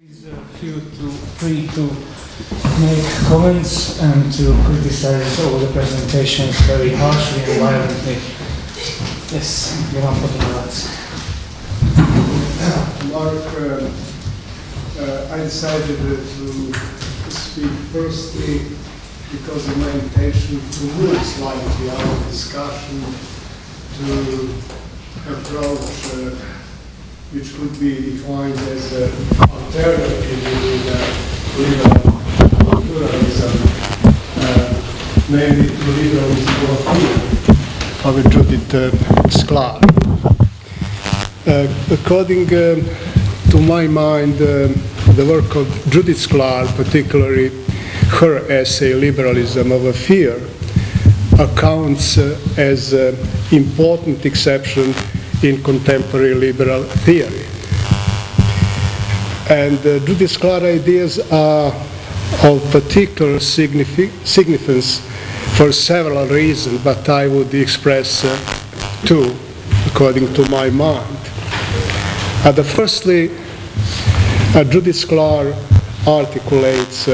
Please feel free to make comments and to criticize all the presentations very harshly and violently. Yes, Milan Podmarac. Mark, I decided to speak firstly because of my intention to move slightly our discussion to approach which could be defined as an alternative to liberal pluralism, namely the liberalism of Judith Sklar. According to my mind, the work of Judith Sklar, particularly her essay Liberalism of a Fear, accounts as an important exception in contemporary liberal theory. And Judith Sklar's ideas are of particular significance for several reasons, but I would express two, according to my mind. Firstly, Judith Sklar articulates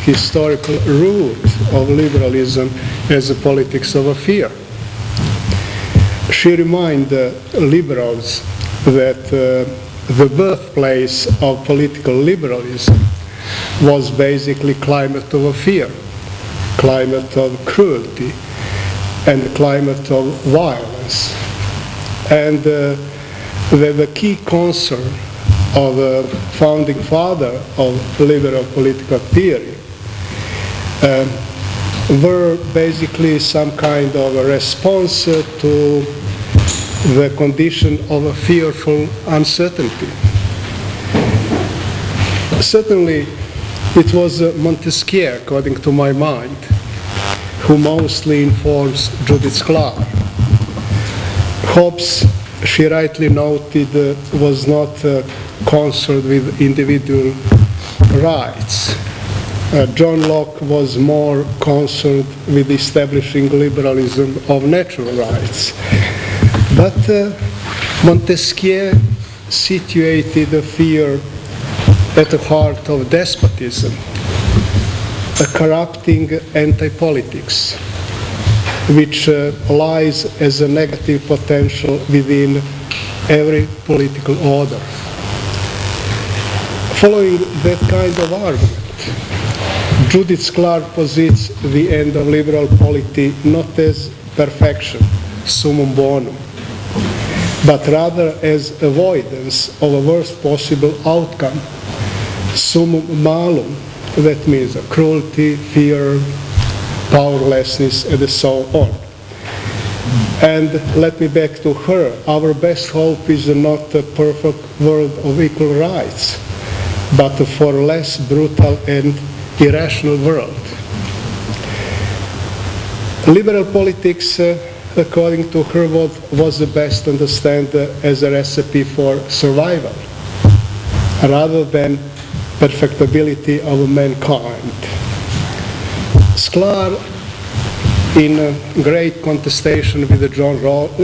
historical root of liberalism as a politics of a fear. She reminds liberals that the birthplace of political liberalism was basically climate of fear, climate of cruelty, and climate of violence. And that the key concern of the founding father of liberal political theory were basically some kind of a response to the condition of a fearful uncertainty. Certainly, it was Montesquieu, according to my mind, who mostly informs Judith Sklar. Hobbes, she rightly noted, was not concerned with individual rights. John Locke was more concerned with establishing liberalism of natural rights. But Montesquieu situated the fear at the heart of despotism, a corrupting anti-politics, which lies as a negative potential within every political order. Following that kind of argument, Judith Sklar posits the end of liberal polity not as perfection, summum bonum, but rather as avoidance of a worst possible outcome, summum malum, that means cruelty, fear, powerlessness, and so on. And let me back to her. Our best hope is not a perfect world of equal rights, but for a less brutal and irrational world. Liberal politics, according to her, was the best understood as a recipe for survival, rather than perfectibility of mankind. Sklar, in great contestation with the John Rawls,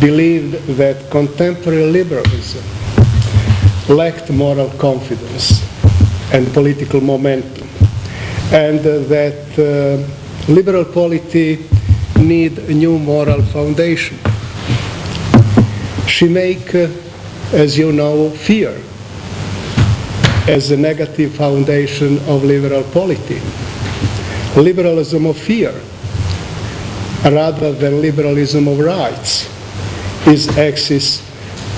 believed that contemporary liberalism lacked moral confidence and political momentum, and that liberal polity need a new moral foundation. She make, as you know, fear as a negative foundation of liberal polity. Liberalism of fear, rather than liberalism of rights, is axis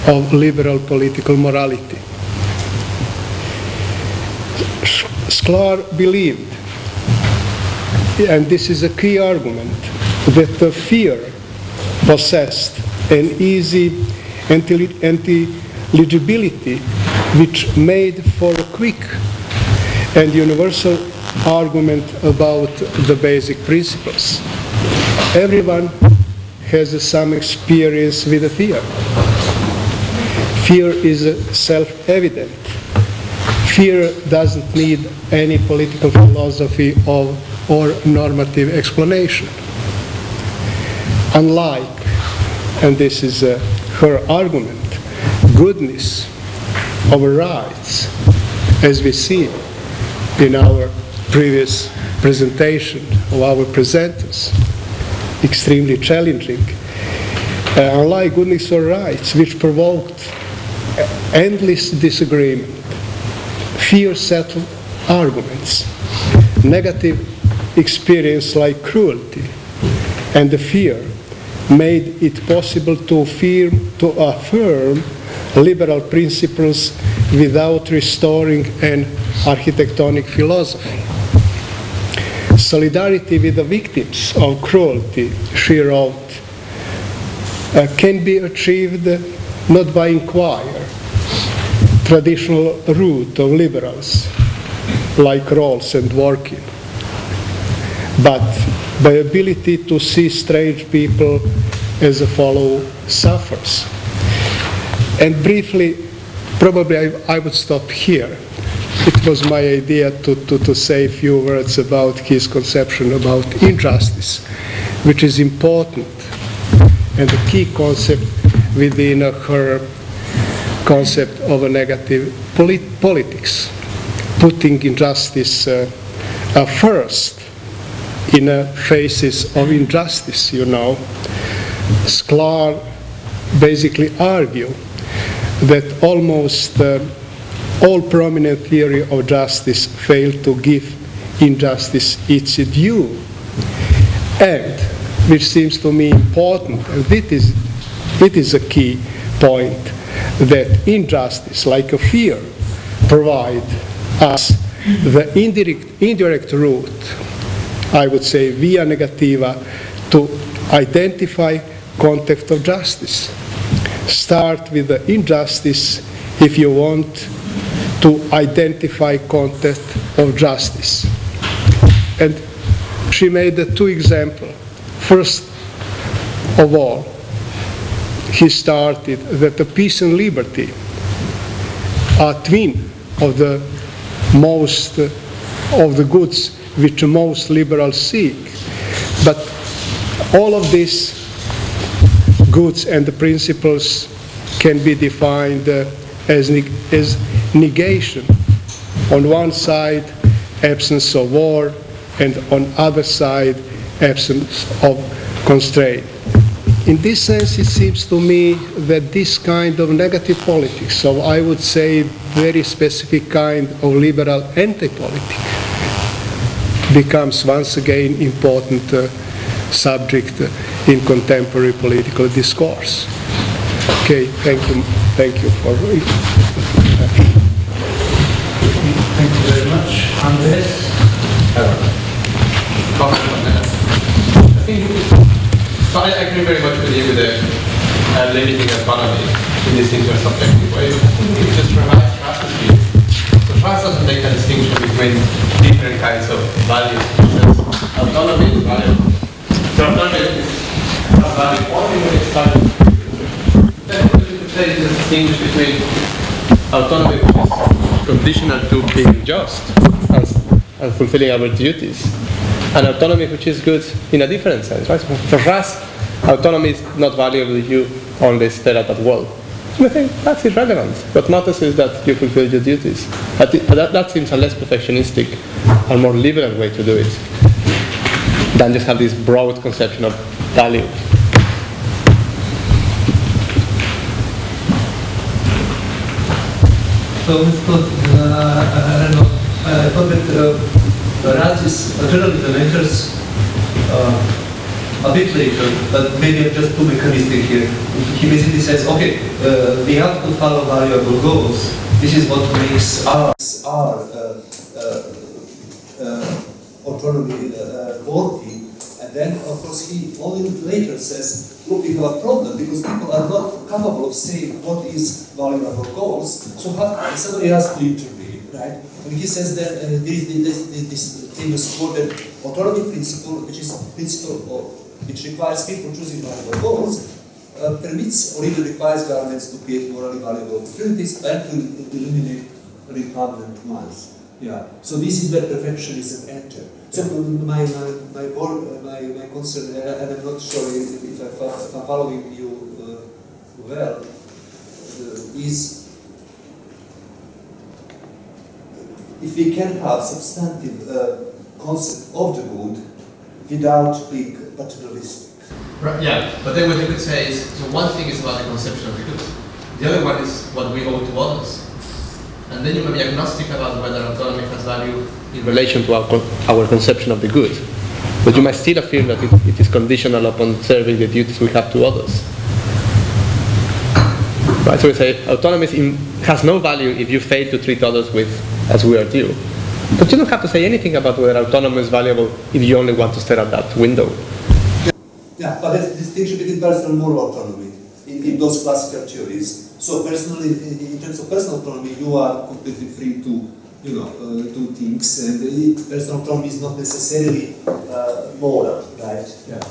of liberal political morality. Sklar believed, and this is a key argument, that the fear possessed an easy intelligibility which made for a quick and universal argument about the basic principles. Everyone has some experience with the fear. Fear is self-evident. Fear doesn't need any political philosophy or normative explanation. Unlike, and this is her argument, goodness of rights, as we see in our previous presentation of our presenters, extremely challenging. Unlike goodness or rights, which provoked endless disagreement, fear-settled arguments, negative experience like cruelty, and the fear made it possible to affirm liberal principles without restoring an architectonic philosophy. Solidarity with the victims of cruelty, she wrote, can be achieved not by inquire, traditional route of liberals like Rawls and Dworkin, but by ability to see strange people as a fellow sufferers. And briefly, probably I would stop here. It was my idea to say a few words about his conception about injustice, which is important and a key concept within her concept of a negative politics, putting injustice first in faces of injustice, you know. Sklar basically argue that almost all prominent theory of justice fail to give injustice its due. And, which seems to me important, and it is a key point, that injustice, like a fear, provide us the indirect route, I would say via negativa, to identify context of justice. Start with the injustice if you want to identify context of justice. And she made two examples. First of all, he started that the peace and liberty are twin of the most of the goods which most liberals seek. But all of these goods and the principles can be defined as negation. On one side, absence of war, and on other side, absence of constraint. In this sense, it seems to me that this kind of negative politics, so I would say very specific kind of liberal anti-politic, becomes once again important subject in contemporary political discourse. Okay, thank you for Thank you very much. Andres? I agree very much with you with the limiting autonomy in this intersubjective way. I think it's just Ra's strategy. So Ra's doesn't make a distinction between different kinds of values. Autonomy is valuable. So autonomy is valid only when it's valuable. Then what you could say is the distinction between autonomy, which is conditional to being just and fulfilling our duties, and autonomy which is good in a different sense, right? So for us, autonomy is not valuable if you only stare at that wall. I think that's irrelevant. What matters is that you fulfill your duties. That seems a less perfectionistic and more liberal way to do it than just have this broad conception of value. So, I thought that Raz's journalism enters a bit later, but maybe I'm just too mechanistic here. He basically says, okay, we have to follow variable goals. This is what makes our autonomy worthy. And then, of course, he only later says, look, we have a problem because people are not capable of saying what is valuable goals, so somebody has to intervene, right? And he says that there is this famous quoted autonomy principle, which is a principle which requires people choosing valuable goals, permits or even requires governments to create morally valuable opportunities and to eliminate repugnant ones. Yeah. So this is where perfectionism enters. So my concern, and I'm not sure if I'm following you well, is if we can have substantive concept of the good without being paternalistic. Right, yeah, but then what you could say is, so one thing is about the conception of the good. The other one is what we owe to others. And then you may be agnostic about whether autonomy has value in relation to our conception of the good. But you might still affirm that it is conditional upon serving the duties we have to others. Right, so we say autonomy has no value if you fail to treat others as we are due. But you don't have to say anything about whether autonomy is valuable if you only want to stare at that window. Yeah, but that's the distinction between personal and moral autonomy in those classical theories. So personally, in terms of personal autonomy, you are completely free to, do things, and personal autonomy is not necessarily moral, right? Yeah.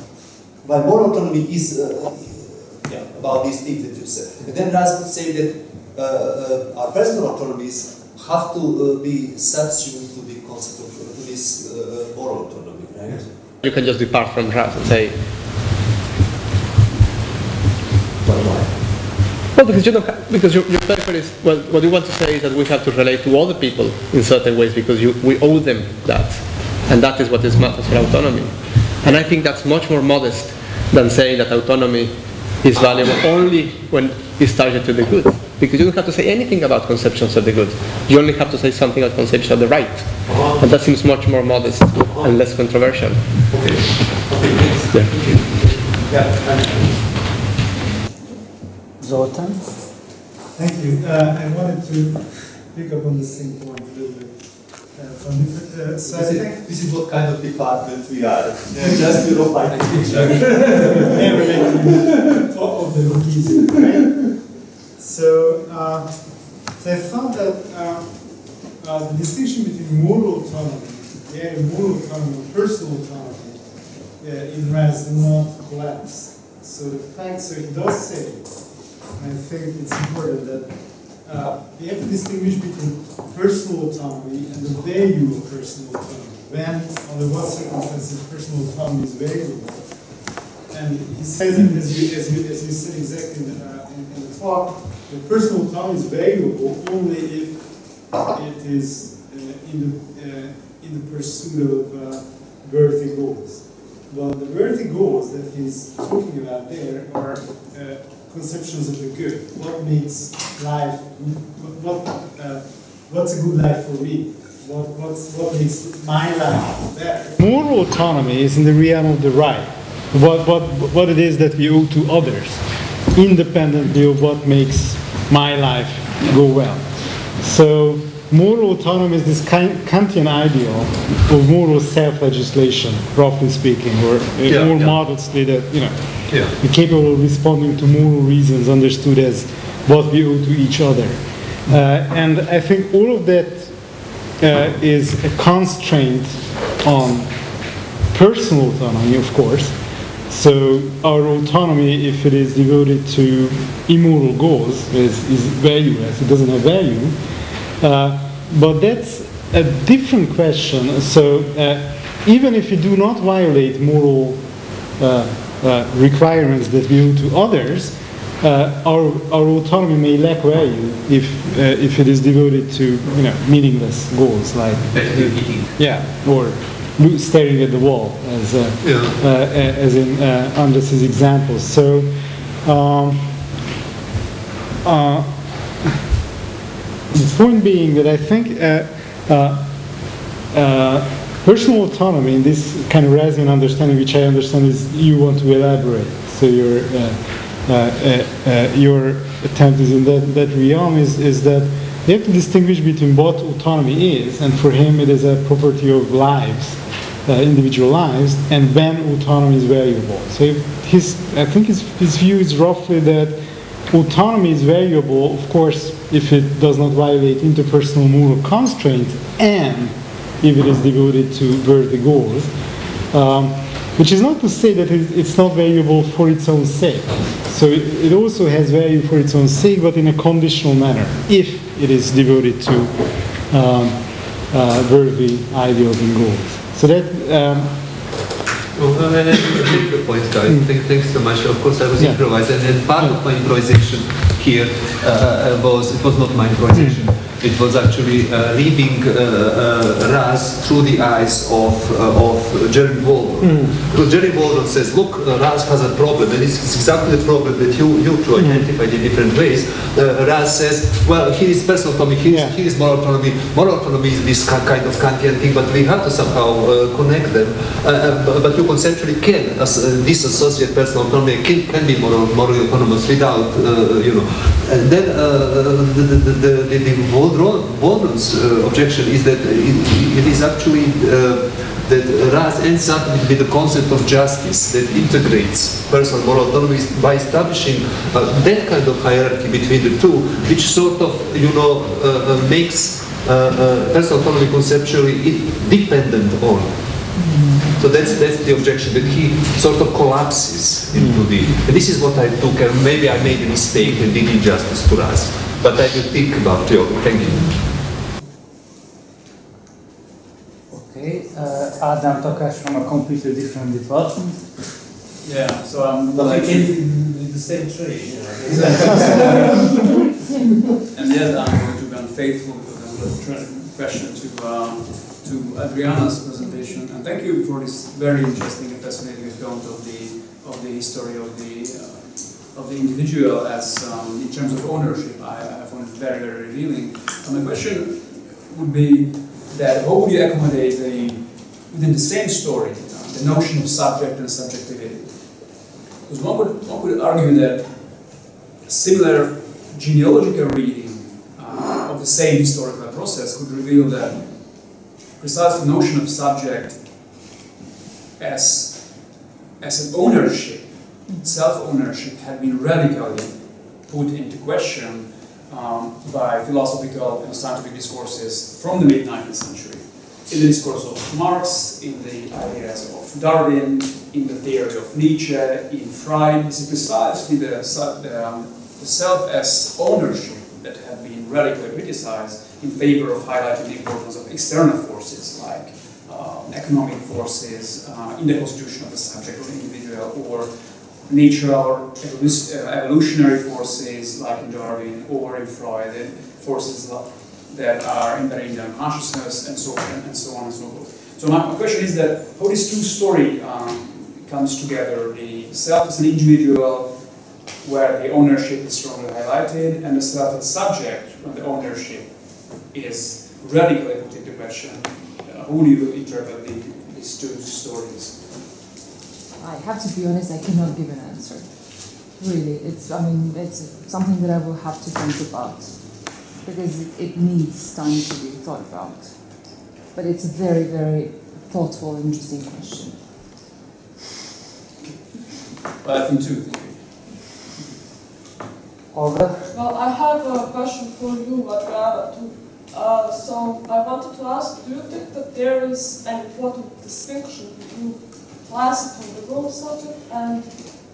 But moral autonomy is about these things that you said. And then Raz would say that our personal autonomies have to be subsumed to the concept of this moral autonomy, right? You can just depart from Raz and say, well, because your paper is, well, what you want to say is that we have to relate to other people in certain ways because we owe them that. And that is what is matters for autonomy. And I think that's much more modest than saying that autonomy is valuable only when it's targeted to the good. Because you don't have to say anything about conceptions of the good. You only have to say something about conception of the right. And that seems much more modest and less controversial. Okay. Zoltan? Thank you. I wanted to pick up on the same point a little bit. So I think this is what kind of department we are. Just like each other. Never making top of the keys, right? So I thought that the distinction between moral autonomy, moral autonomy, personal autonomy, in Raz do not collapse. So the fact, so it does say, and I think it's important that we have to distinguish between personal autonomy and the value of personal autonomy. When, under what circumstances, personal autonomy is valuable. And he says that, as you said exactly in the talk, that personal autonomy is valuable only if it is in the pursuit of worthy goals. Well, the worthy goals that he's talking about there are conceptions of the good. What makes life? What's a good life for me? What makes my life better? Moral autonomy is in the realm of the right. What it is that we owe to others, independently of what makes my life go well. So moral autonomy is this Kantian ideal of moral self-legislation, roughly speaking, or more modestly that, we're capable of responding to moral reasons understood as what we owe to each other. And I think all of that is a constraint on personal autonomy, of course. So our autonomy, if it is devoted to immoral goals, is valueless. It doesn't have value. But that's a different question. So even if we do not violate moral requirements that we owe to others, our autonomy may lack value if it is devoted to meaningless goals like or staring at the wall, as in Andres' examples. So. The point being that I think personal autonomy in this kind of Razian understanding, which I understand is you want to elaborate. So your attempt is in that realm is that you have to distinguish between what autonomy is, and for him it is a property of lives, individual lives, and when autonomy is valuable. So I think his view is roughly that autonomy is valuable, of course, if it does not violate interpersonal moral constraints and if it is devoted to worthy goals, which is not to say that it's not valuable for its own sake. So it also has value for its own sake, but in a conditional manner, if it is devoted to worthy ideals and goals. So that. Well, I take your point, guys. Thanks so much. Of course, I was improvising, and part of my improvisation here it was not my projection. It was actually reading Raz through the eyes of Jeremy Waldron. Because Jeremy Waldron says, look, Raz has a problem, and it's exactly the problem that you two identified in different ways. Raz says, well, here is personal autonomy, here is moral autonomy. Moral autonomy is this kind of Kantian thing, but we have to somehow connect them. But you conceptually can disassociate personal autonomy, can be morally autonomous without, And then the Waldron's objection is that it is actually that Raz ends up with the concept of justice that integrates personal moral autonomy by establishing that kind of hierarchy between the two, which sort of makes personal autonomy conceptually dependent on. So that's the objection, that he sort of collapses into the. And this is what I took, and maybe I made a mistake and did injustice to Raz. But I will think about it. Thank you. Okay, Adam Tokash from a completely different department. Yeah, so I'm But we came in the same tree. and yet I'm going to be unfaithful because I'm going to try question to Adriana's presentation, and thank you for this very interesting and fascinating account of the history of the individual as in terms of ownership. I found it very, very revealing. And my question would be that how would you accommodate within the same story the notion of subject and subjectivity? Because one could argue that a similar genealogical reading of the same historical process could reveal that precisely the notion of subject as an ownership, self-ownership, had been radically put into question by philosophical and scientific discourses from the mid-19th century. In the discourse of Marx, in the ideas of Darwin, in the theory of Nietzsche, in Freud, this is precisely the self as ownership that had been radically criticized in favor of highlighting the importance of external forces like economic forces in the constitution of the subject or the individual, or natural evolutionary forces like in Darwin or in Freud, and forces that are embedded in their consciousness, and so on and so on and so forth. So my question is that how this two story comes together: the self as an individual, where the ownership is strongly highlighted, and the self as subject, where the ownership is radically put into question. How do you interpret these two stories? I have to be honest, I cannot give an answer. Really, it's something that I will have to think about, because it needs time to be thought about. But it's a very, very thoughtful, interesting question. But I think too. Olga? Well, I have a question for you, Adriana, too. So I wanted to ask, do you think that there is an important distinction between classical liberal subject and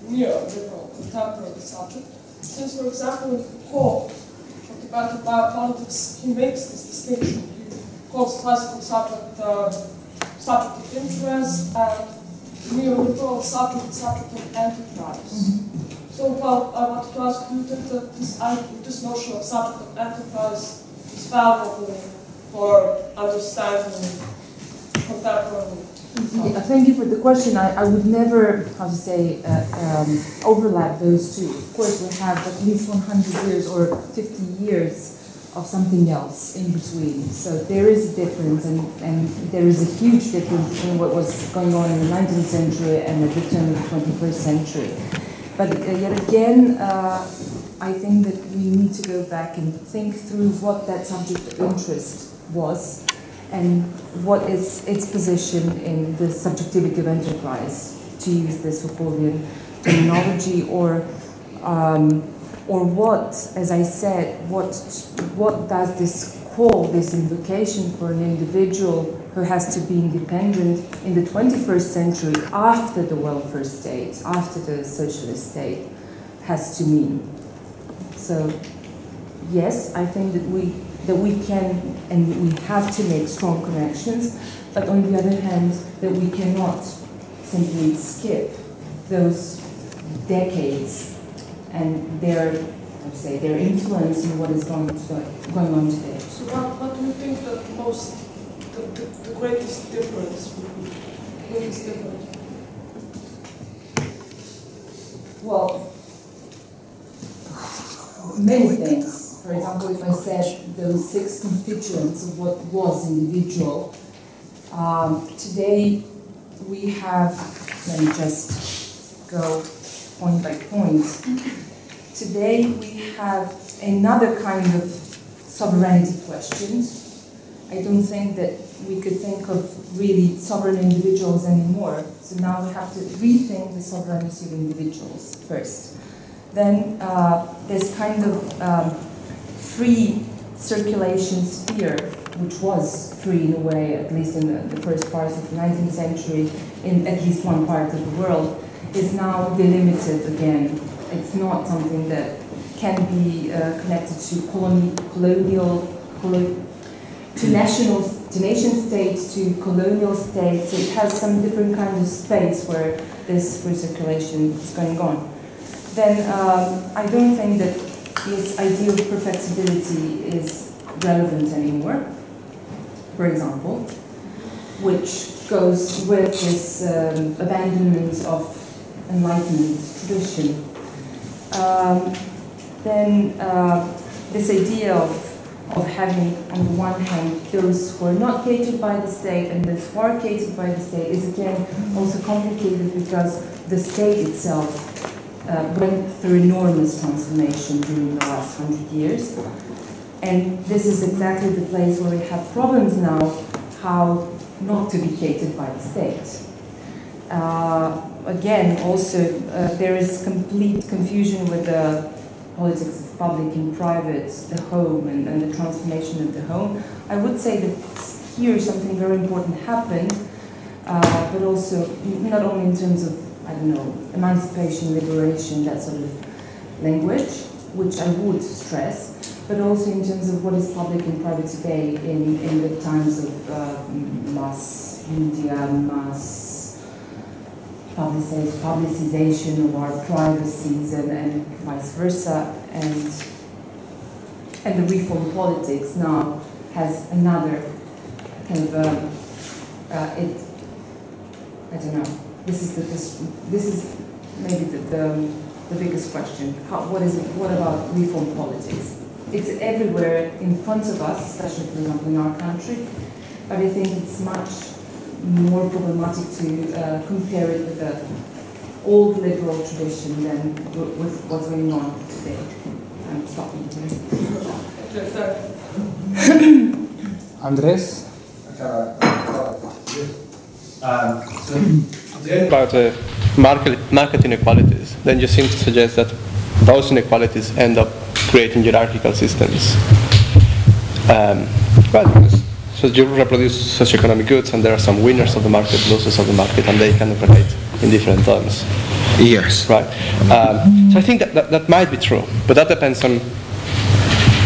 neo-liberal contemporary subject? Since, for example, in Foucault, from Tibetan biopolitics, he makes this distinction. He calls classical subject subject of interest, and neo-liberal subject of enterprise. So, well, I wanted to ask, do you think that this notion of subject of enterprise is valuable for understanding contemporary? Thank you for the question. I would never, overlap those two. Of course, we have at least 100 years or 50 years of something else in between. So there is a difference, and there is a huge difference between what was going on in the 19th century and at the turn of the 21st century. But yet again, I think that we need to go back and think through what that subject of interest was and what is its position in the subjectivity of enterprise, to use this Foucauldian terminology, or what, as I said, what does this call, this invocation for an individual who has to be independent in the 21st century after the welfare state, after the socialist state, has to mean. So, yes, I think that we can and we have to make strong connections, but on the other hand, that we cannot simply skip those decades and their let's say, their influence in what is going on today. So what do you think that the greatest difference would be? The greatest difference? Well, many things. For example, if I said those 6 constituents of what was individual, today we have, let me just go point by point. Today we have another kind of sovereignty questions. I don't think that we could think of really sovereign individuals anymore. So now we have to rethink the sovereignty of individuals first. Then there's kind of free circulation sphere, which was free in a way, at least in the first part of the 19th century, in at least one part of the world, is now delimited again. It's not something that can be connected to nation states, to colonial states. It has some different kind of space where this free circulation is going on. Then I don't think that this idea of perfectibility is relevant anymore, for example, which goes with this abandonment of Enlightenment tradition. Then this idea of having, on the one hand, those who are not catered by the state and those who are catered by the state is again also complicated because the state itself went through enormous transformation during the last 100 years. And this is exactly the place where we have problems now, how not to be catered by the state. Again, also, there is complete confusion with the politics of public and private, the home, and the transformation of the home. I would say that here something very important happened, but also not only in terms of, I don't know, emancipation, liberation, that sort of language, which I would stress, but also in terms of what is public and private today in the times of mass media, mass publicization of our privacies and vice versa, and the reform politics now has another kind of I don't know. This is maybe the biggest question. What about reform politics? It's everywhere in front of us, especially for example in our country, but I think it's much more problematic to compare it with the old liberal tradition than with what's going on today. I'm stopping here. Andres? About market inequalities, then you seem to suggest that those inequalities end up creating hierarchical systems. So you reproduce socioeconomic goods, and there are some winners of the market, losers of the market, and they kind of relate in different terms. Yes. Right. So I think that might be true, but that depends on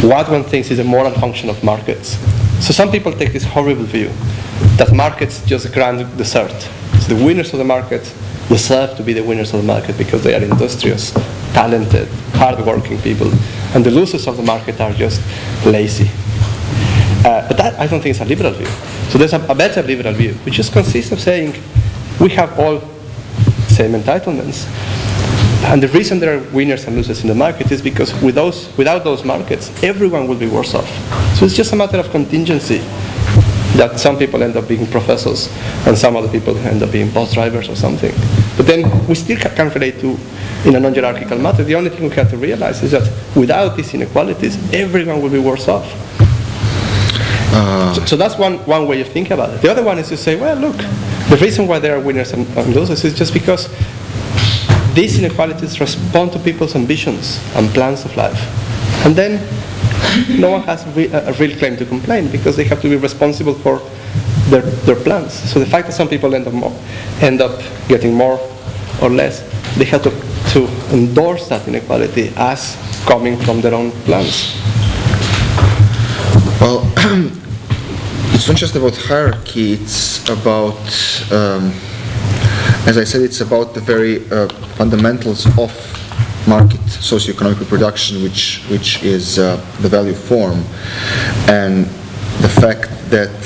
what one thinks is a moral function of markets. So some people take this horrible view that markets just grant desert. So the winners of the market deserve to be the winners of the market because they are industrious, talented, hard-working people, and the losers of the market are just lazy. But that, I don't think, is a liberal view. So there's a better liberal view, which just consists of saying we have all same entitlements. And the reason there are winners and losers in the market is because without those markets, everyone will be worse off. So it's just a matter of contingency that some people end up being professors and some other people end up being bus drivers or something. But then we still can relate to, in a non-hierarchical matter, the only thing we have to realize is that without these inequalities, everyone will be worse off. So that's one way of thinking about it. The other one is to say, well, look, the reason why there are winners and losers is just because these inequalities respond to people's ambitions and plans of life. And then no one has a real claim to complain because they have to be responsible for their plans. So the fact that some people end up getting more or less, they have to endorse that inequality as coming from their own plans. Well, it's not just about hierarchy, it's about, as I said, it's about the very fundamentals of market socioeconomic reproduction, which is the value form, and the fact that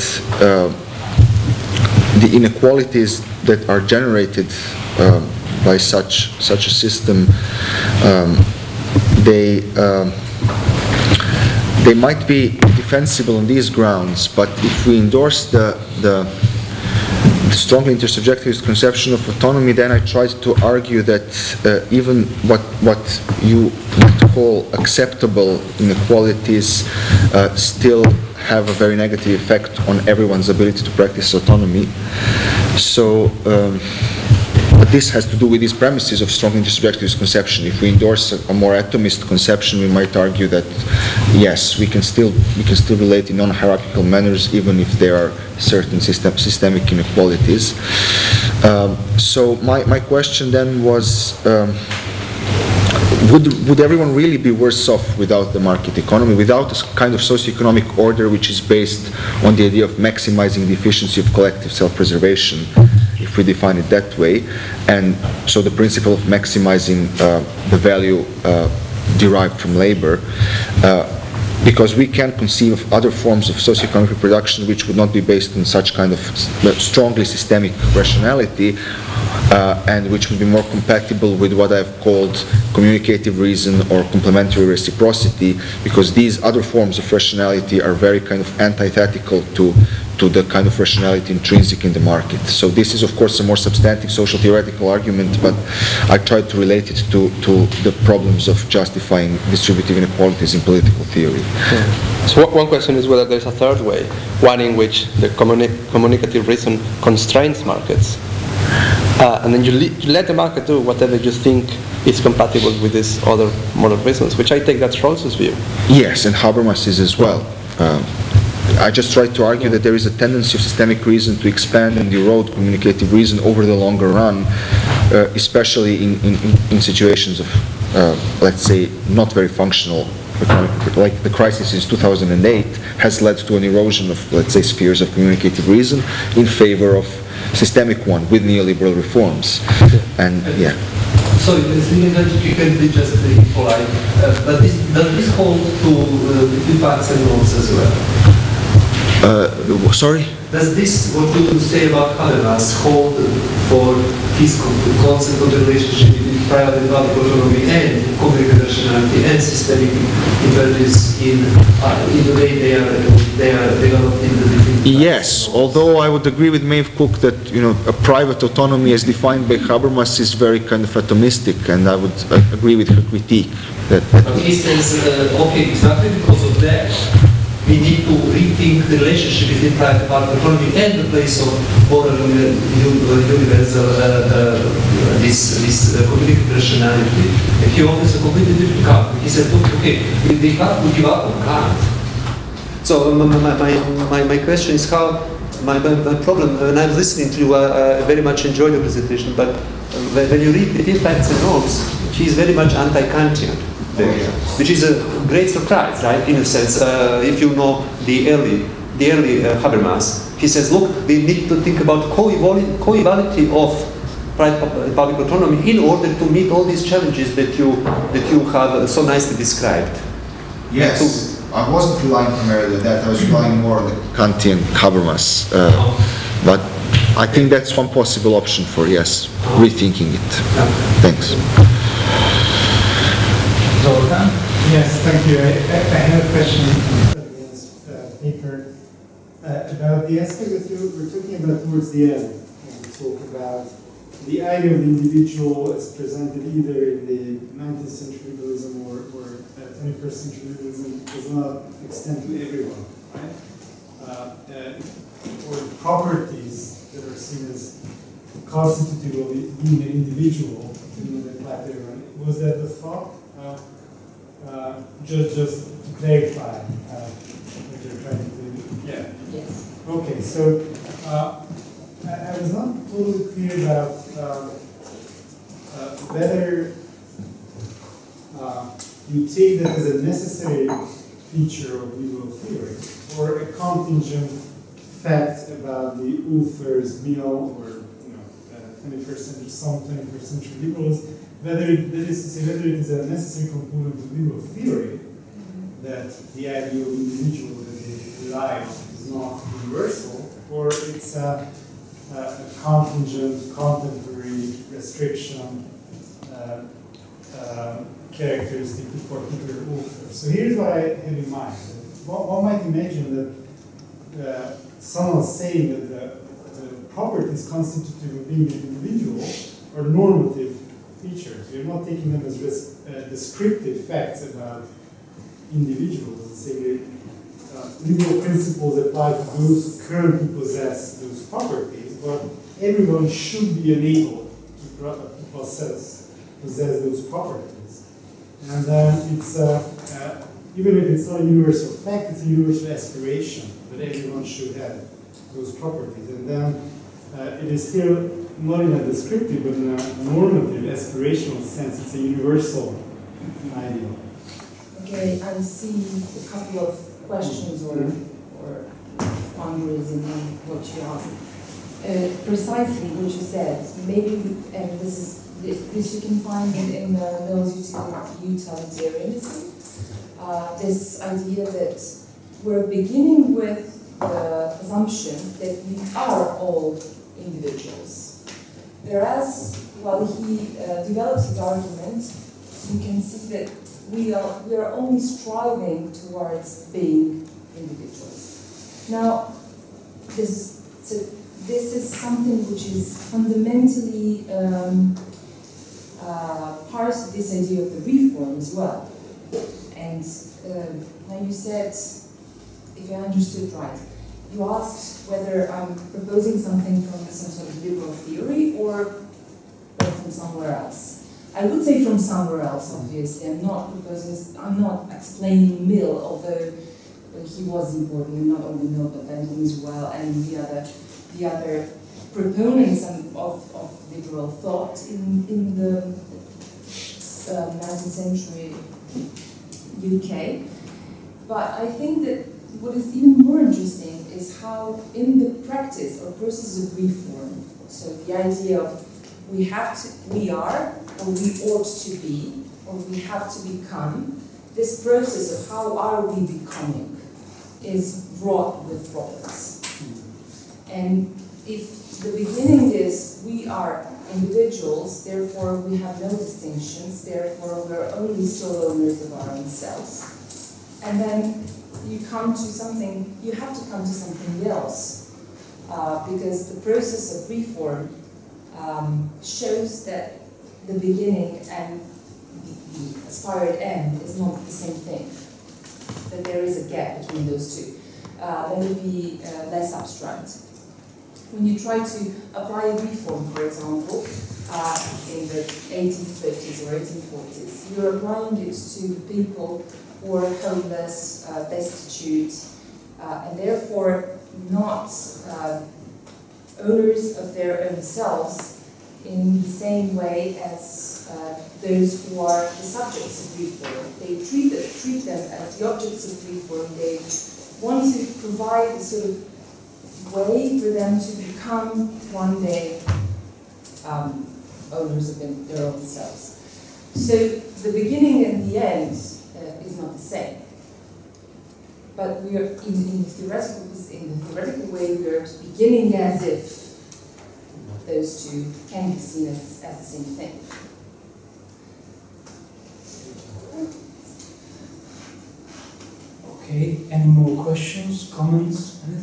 the inequalities that are generated by such a system, they might be defensible on these grounds, but if we endorse the strongly intersubjectivist conception of autonomy, then I tried to argue that even what you might call acceptable inequalities still have a very negative effect on everyone's ability to practice autonomy. So, but this has to do with these premises of strong intersubjectivist conception. If we endorse a more atomist conception, we might argue that yes, we can still relate in non-hierarchical manners, even if there are certain systemic inequalities. So my question then was, would everyone really be worse off without the market economy, without a kind of socioeconomic order which is based on the idea of maximizing the efficiency of collective self-preservation, if we define it that way, and so the principle of maximizing the value derived from labor, because we can conceive of other forms of socioeconomic reproduction which would not be based on such kind of strongly systemic rationality, and which would be more compatible with what I've called communicative reason or complementary reciprocity, because these other forms of rationality are very kind of antithetical to the kind of rationality intrinsic in the market. So this is of course a more substantive social theoretical argument, but I tried to relate it to the problems of justifying distributive inequalities in political theory. Yeah. So one question is whether there's a third way, one in which the communicative reason constrains markets, and then you let the market do whatever you think is compatible with these other moral reasons, which I take that's Rawls's view. Yes, and Habermas's as well. I just tried to argue that there is a tendency of systemic reason to expand and erode communicative reason over the longer run, especially in situations of, let's say, not very functional economic, like the crisis in 2008 has led to an erosion of, let's say, spheres of communicative reason in favor of systemic one with neoliberal reforms. And yeah. So you can be just polite, but does this hold to between Marx and Rawls as well? Sorry? Does this, what you say about Habermas, hold for his concept of the relationship between private and public autonomy and communicative rationality and systemic imperatives in the way they are developed in the different Yes, although I would agree with Maeve Cook that a private autonomy as defined by Habermas is very kind of atomistic, and I would agree with her critique. But he says, okay, exactly because of that, we need to rethink the relationship between private and public autonomy and the place of moral universal this communicative rationality. And he offers a completely different card. He said, okay, we have to give up on Kant. So my question is how my problem when I'm listening to you, I very much enjoy your presentation, but when you read Between Facts and Norms, he is very much anti-Kantian. Which is a great surprise, right? In a sense, if you know the early Habermas, he says, look, we need to think about co-equality of private public autonomy in order to meet all these challenges that you have so nicely described. Yes, I wasn't relying primarily on that. I was relying more on the Kantian Habermas, but I think that's one possible option for rethinking it. Thanks. Yes, thank you. I have a question in this paper about the aspect that you were talking about towards the end, when we talk about the idea of the individual as presented either in the 19th century liberalism or 21st century liberalism does not extend to everyone, right? Or properties that are seen as constitutive of being an individual in the apply to everyone. Was that the thought? Just to clarify what you're trying to do. Yeah. Yes. Okay, so I was not totally clear about whether you take that as a necessary feature of liberal theory or a contingent fact about the author's meal or 21st century, some 21st century liberals whether it is a necessary component of liberal theory, that the idea of individual that they derive is not universal, or it's a contingent, contemporary restriction characteristic to particular authors. So here's what I have in mind. One might imagine that someone saying that the properties constitutive of being an individual are normative features. You're not taking them as descriptive facts about individuals. Say liberal principles apply to those who currently possess those properties, but everyone should be enabled to possess those properties. And it's even if it's not a universal fact, it's a universal aspiration that everyone should have those properties. And then it is still not in a descriptive, but in a normative, aspirational sense. It's a universal ideal. Okay, I see a couple of questions or boundaries in what you asked. Precisely what you said, maybe, and this you can find in Mill's utilitarianism, this idea that we're beginning with the assumption that we are all individuals. Whereas, while he develops his argument, you can see that we are only striving towards being individuals. Now, this is something which is fundamentally part of this idea of the reform as well. And now you said, if I understood right, you asked whether I'm proposing something from some sort of liberal theory or from somewhere else. I would say from somewhere else, obviously. I'm not explaining Mill, although he was important, and not only Mill, but Bentham as well, and the other proponents of liberal thought in the 19th century UK. But I think that what is even more interesting is how in the practice or process of reform, so the idea of we are, or we ought to be, or we have to become, this process of how are we becoming is wrought with problems. And if the beginning is we are individuals, therefore we have no distinctions, therefore we're only sole owners of our own selves, and then you have to come to something else, because the process of reform shows that the beginning and the aspired end is not the same thing, that there is a gap between those two. Let me be less abstract. When you try to apply a reform, for example, in the 1830s or 1840s, you're applying it to people who are homeless, destitute, and therefore not owners of their own selves in the same way as those who are the subjects of reform. They treat them as the objects of reform. They want to provide a sort of way for them to become one day owners of their own selves. So the beginning and the end is not the same. But we are in the theoretical way, we are beginning as if those two can be seen as the same thing. Okay, any more questions, comments, anything?